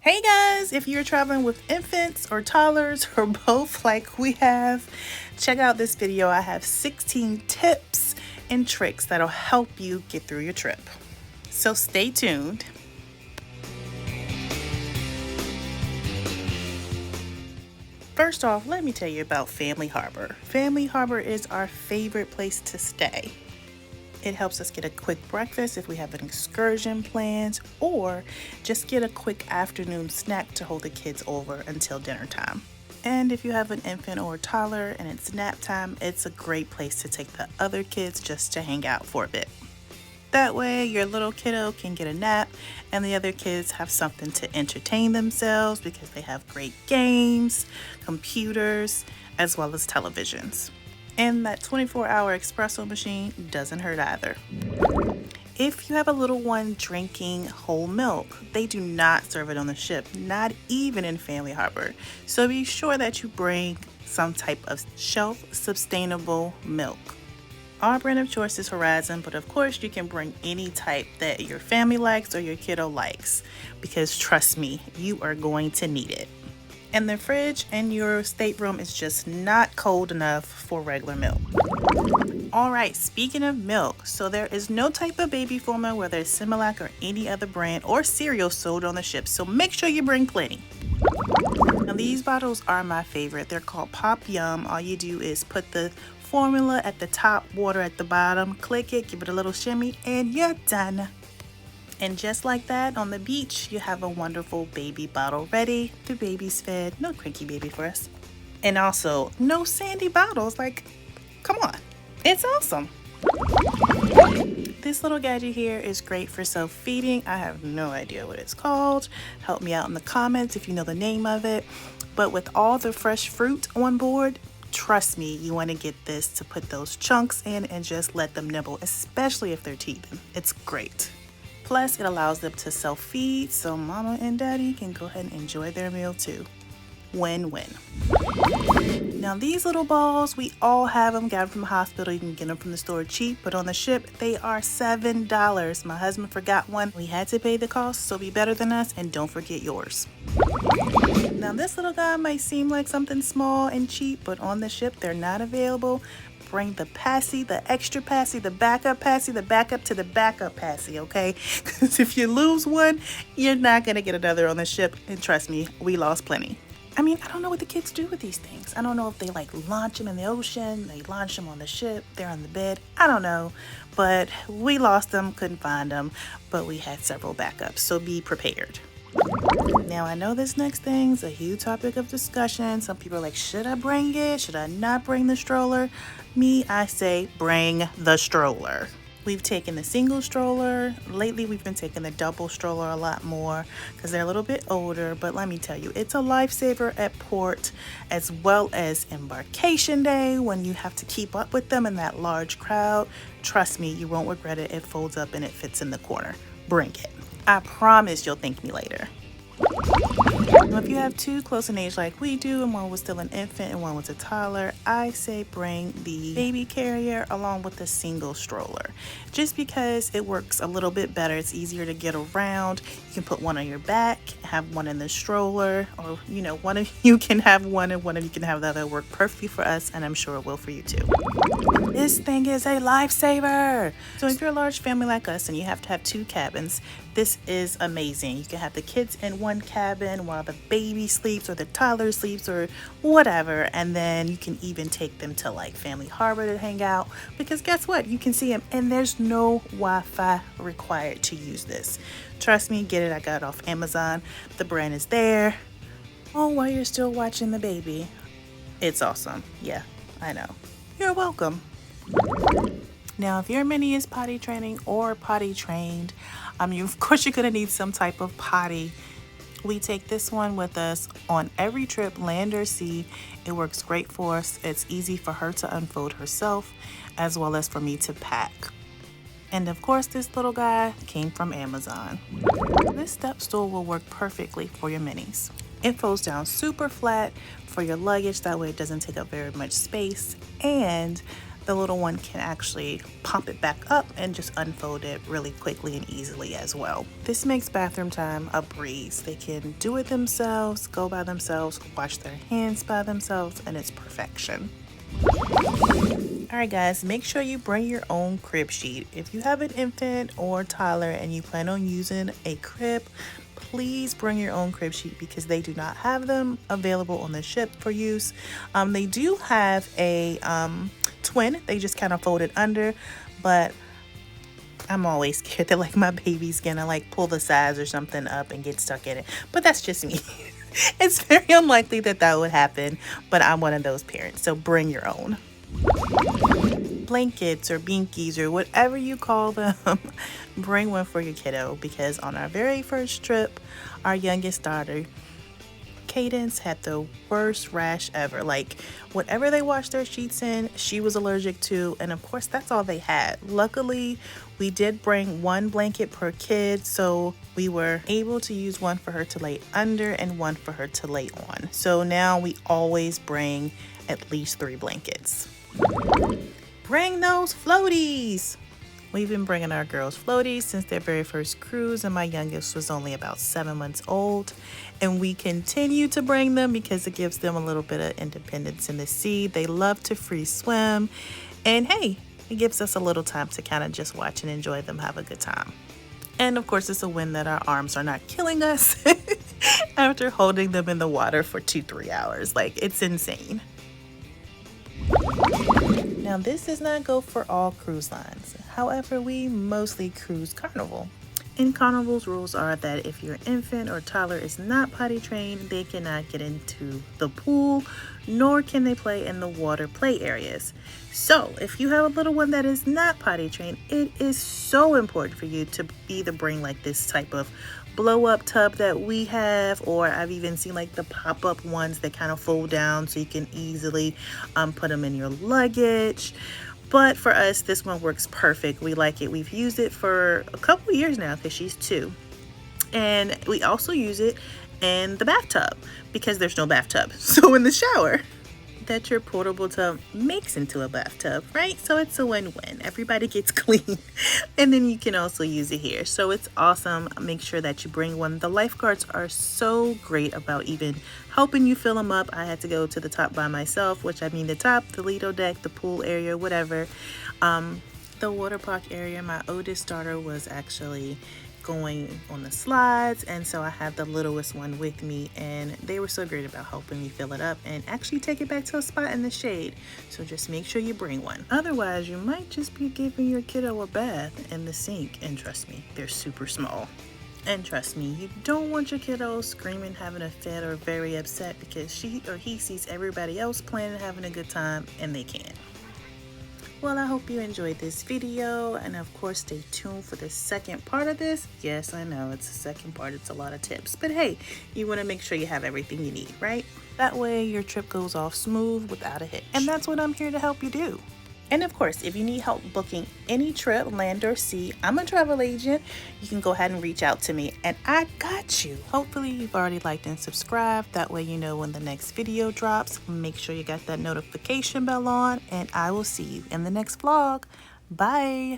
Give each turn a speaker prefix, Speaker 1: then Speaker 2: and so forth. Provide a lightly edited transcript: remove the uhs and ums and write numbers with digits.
Speaker 1: Hey guys, if you're traveling with infants or toddlers or both like we have, check out this video. I have 16 tips and tricks that'll help you get through your trip. So stay tuned. First off, let me tell you about Family Harbor. Family Harbor is our favorite place to stay. It helps us get a quick breakfast if we have an excursion planned, or just get a quick afternoon snack to hold the kids over until dinner time. And if you have an infant or a toddler and it's nap time, it's a great place to take the other kids just to hang out for a bit. That way your little kiddo can get a nap and the other kids have something to entertain themselves because they have great games, computers, as well as televisions. And that 24-hour espresso machine doesn't hurt either. If you have a little one drinking whole milk, they do not serve it on the ship, not even in Family Harbor. So be sure that you bring some type of shelf-sustainable milk. Our brand of choice is Horizon, but of course you can bring any type that your family likes or your kiddo likes, because trust me, you are going to need it. And the fridge in your stateroom is just not cold enough for regular milk. Alright, speaking of milk, so there is no type of baby formula, whether it's Similac or any other brand or cereal sold on the ship, so make sure you bring plenty. Now these bottles are my favorite. They're called Pop Yum. All you do is put the formula at the top, water at the bottom, click it, give it a little shimmy, and you're done. And just like that, on the beach, you have a wonderful baby bottle ready. The baby's fed. No cranky baby for us. And also, no sandy bottles. Like, come on. It's awesome. This little gadget here is great for self-feeding. I have no idea what it's called. Help me out in the comments if you know the name of it. But with all the fresh fruit on board, trust me, you want to get this to put those chunks in and just let them nibble, especially if they're teething. It's great. Plus, it allows them to self-feed, so mama and daddy can go ahead and enjoy their meal too. Win-win. Now these little balls, we all have them. Got them from the hospital. You can get them from the store cheap, but on the ship, they are $7. My husband forgot one. We had to pay the cost, so be better than us and don't forget yours. Now this little guy might seem like something small and cheap, but on the ship, they're not available. Bring the Paci, the extra Paci, the backup Paci, the backup to the backup Paci, okay? Because if you lose one, you're not going to get another on the ship. And trust me, we lost plenty. I mean, I don't know what the kids do with these things. I don't know if they like launch them in the ocean, they launch them on the ship, they're on the bed. I don't know. But we lost them, couldn't find them, but we had several backups, so be prepared. Now, I know this next thing's a huge topic of discussion. Some people are like, should I bring it? Should I not bring the stroller? Me, I say bring the stroller. We've taken the single stroller. Lately, we've been taking the double stroller a lot more because they're a little bit older. But let me tell you, it's a lifesaver at port as well as embarkation day when you have to keep up with them in that large crowd. Trust me, you won't regret it. It folds up and it fits in the corner. Bring it. I promise you'll thank me later. Now, if you have two close in age like we do, and one was still an infant and one was a toddler, I say bring the baby carrier along with the single stroller. Just because it works a little bit better, it's easier to get around. You can put one on your back, have one in the stroller, or you know, one of you can have one and one of you can have the other. Work perfectly for us, and I'm sure it will for you too. This thing is a lifesaver. So if you're a large family like us and you have to have two cabins, this is amazing. You can have the kids in one cabin while the baby sleeps or the toddler sleeps or whatever, and then you can even take them to like Family Harbor to hang out, because guess what? You can see them and there's no Wi-Fi required to use this. Trust me, get it. I got it off Amazon. The brand is there. Oh, while you're still watching the baby. It's awesome. Yeah, I know. You're welcome. Now, if your mini is potty training or potty trained, of course you're going to need some type of potty. We take this one with us on every trip, land or sea. It works great for us. It's easy for her to unfold herself, as well as for me to pack. And of course, this little guy came from Amazon. This step stool will work perfectly for your minis. It folds down super flat for your luggage. That way it doesn't take up very much space. And the little one can actually pump it back up and just unfold it really quickly and easily as well. This makes bathroom time a breeze. They can do it themselves, go by themselves, wash their hands by themselves, and it's perfection. Alright guys, make sure you bring your own crib sheet. If you have an infant or toddler and you plan on using a crib, please bring your own crib sheet because they do not have them available on the ship for use. They do have a twin. They just kind of fold it under, but I'm always scared that like my baby's gonna like pull the sides or something up and get stuck in it. But that's just me. It's very unlikely that that would happen, but I'm one of those parents, so bring your own. Blankets or binkies or whatever you call them, bring one for your kiddo because on our very first trip, our youngest daughter, Cadence, had the worst rash ever. Like whatever they washed their sheets in, she was allergic to, and of course that's all they had. Luckily, we did bring one blanket per kid, so we were able to use one for her to lay under and one for her to lay on. So now we always bring at least 3 blankets. Bring those floaties. We've been bringing our girls floaties since their very first cruise, and my youngest was only about 7 months old, and we continue to bring them because it gives them a little bit of independence in the sea. They love to free swim, and hey, it gives us a little time to kind of just watch and enjoy them have a good time. And of course, it's a win that our arms are not killing us after holding them in the water for 2-3 hours. Like, it's insane. Now, this does not go for all cruise lines. However, we mostly cruise Carnival. And Carnival's rules are that if your infant or toddler is not potty trained, they cannot get into the pool, nor can they play in the water play areas. So if you have a little one that is not potty trained, it is so important for you to either bring like this type of blow up tub that we have, or I've even seen like the pop-up ones that kind of fold down so you can easily put them in your luggage. But for us, this one works perfect. We like it. We've used it for a couple years now because she's 2. And we also use it in the bathtub because there's no bathtub. So in the shower, that your portable tub makes into a bathtub, right? So it's a win-win. Everybody gets clean. And then you can also use it here. So it's awesome. Make sure that you bring one. The lifeguards are so great about even helping you fill them up. I had to go to the top by myself, which I mean the top, the Lido deck, the pool area, whatever. The water park area, my oldest daughter was actually going on the slides, and so I had the littlest one with me, and they were so great about helping me fill it up and actually take it back to a spot in the shade. So just make sure you bring one. Otherwise, you might just be giving your kiddo a bath in the sink, and trust me, they're super small. And trust me, you don't want your kiddo screaming, having a fit, or very upset because she or he sees everybody else playing and having a good time and they can't. Well, I hope you enjoyed this video, and of course stay tuned for the second part of this. Yes, I know it's the second part, it's a lot of tips, but hey, you want to make sure you have everything you need, right? That way your trip goes off smooth without a hitch, and that's what I'm here to help you do. And of course, if you need help booking any trip, land or sea, I'm a travel agent. You can go ahead and reach out to me and I got you. Hopefully you've already liked and subscribed. That way you know when the next video drops. Make sure you got that notification bell on, and I will see you in the next vlog. Bye.